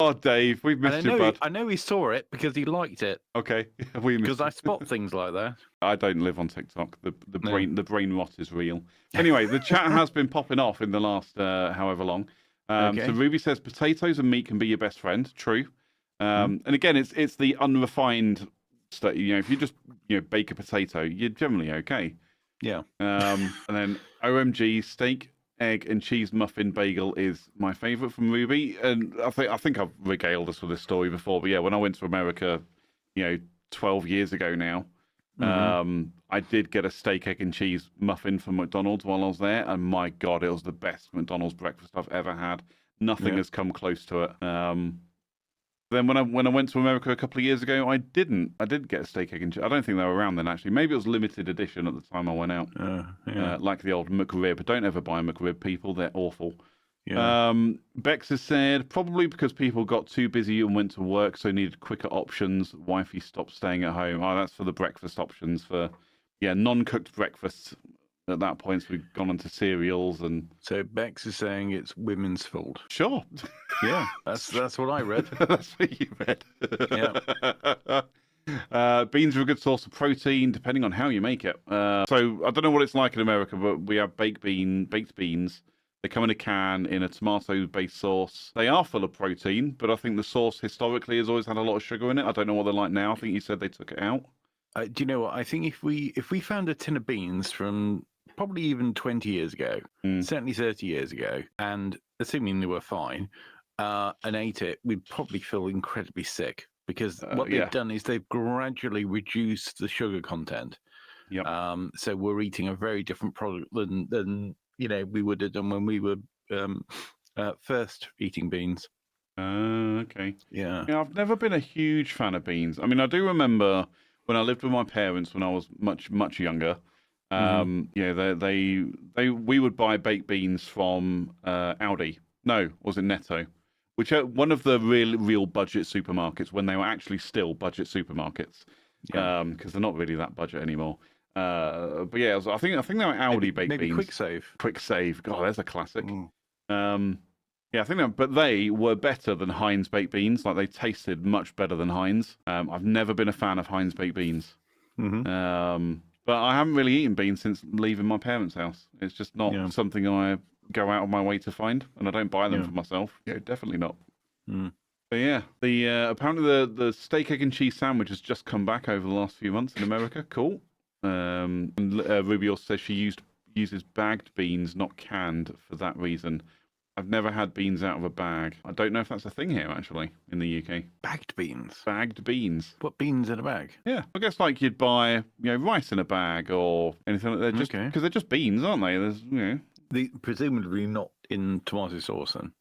Oh, Dave, we've missed you, bud. I know he saw it because he liked it. Okay, we missed because I spot things like that. I don't live on TikTok. The brain rot is real. Anyway, the chat has been popping off in the last however long. Okay. So Ruby says potatoes and meat can be your best friend. True. And again, it's the unrefined stuff. You know, if you just bake a potato, you're generally okay. Yeah. And then OMG steak, egg, and cheese muffin bagel is my favorite from Ruby. And I think I've regaled us with this story before. But yeah, when I went to America, 12 years ago now, I did get a steak, egg, and cheese muffin from McDonald's while I was there, and my God, it was the best McDonald's breakfast I've ever had. Nothing has come close to it. Then when I went to America a couple of years ago, I did get a steak, egg, and cheese. I don't think they were around then, actually. Maybe it was limited edition at the time I went out. Like the old McRib. Don't ever buy McRib, people. They're awful. Yeah. Bex has said, probably because people got too busy and went to work, so needed quicker options. Wifey stopped staying at home. Oh, that's for the breakfast options for, non-cooked breakfasts. At that point, so we've gone into cereals and. So Bex is saying it's women's fault. Sure. Yeah, that's what I read. That's what you read. Yeah. Beans are a good source of protein, depending on how you make it. So I don't know what it's like in America, but we have baked beans. They come in a can in a tomato-based sauce. They are full of protein, but I think the sauce historically has always had a lot of sugar in it. I don't know what they're like now. I think you said they took it out. Do you know what? I think if we found a tin of beans from probably even 20 years ago, certainly 30 years ago, and assuming they were fine, and ate it, we'd probably feel incredibly sick because what they've done is they've gradually reduced the sugar content. Yeah. So we're eating a very different product than we would have done when we were first eating beans. Okay. Yeah. I've never been a huge fan of beans. I mean, I do remember when I lived with my parents when I was much younger. We would buy baked beans from Aldi. No, was it Netto? Which are one of the real budget supermarkets when they were actually still budget supermarkets. Because they're not really that budget anymore. But yeah, I think they were Aldi baked beans. Maybe Quick Save. God, there's a classic. Yeah, I think that, but they were better than Heinz baked beans. Like, they tasted much better than Heinz. I've never been a fan of Heinz baked beans. But I haven't really eaten beans since leaving my parents' house. It's just not something I go out of my way to find, and I don't buy them for myself. Yeah, definitely not. But yeah, apparently the steak, egg, and cheese sandwich has just come back over the last few months in America. Cool. And Ruby also says she uses bagged beans, not canned, for that reason. I've never had beans out of a bag. I don't know if that's a thing here, actually, in the UK. Bagged beans? Bagged beans. What beans in a bag? Yeah. I guess like you'd buy, rice in a bag or anything like that. Because they're just beans, aren't they? There's, presumably not in tomato sauce, then?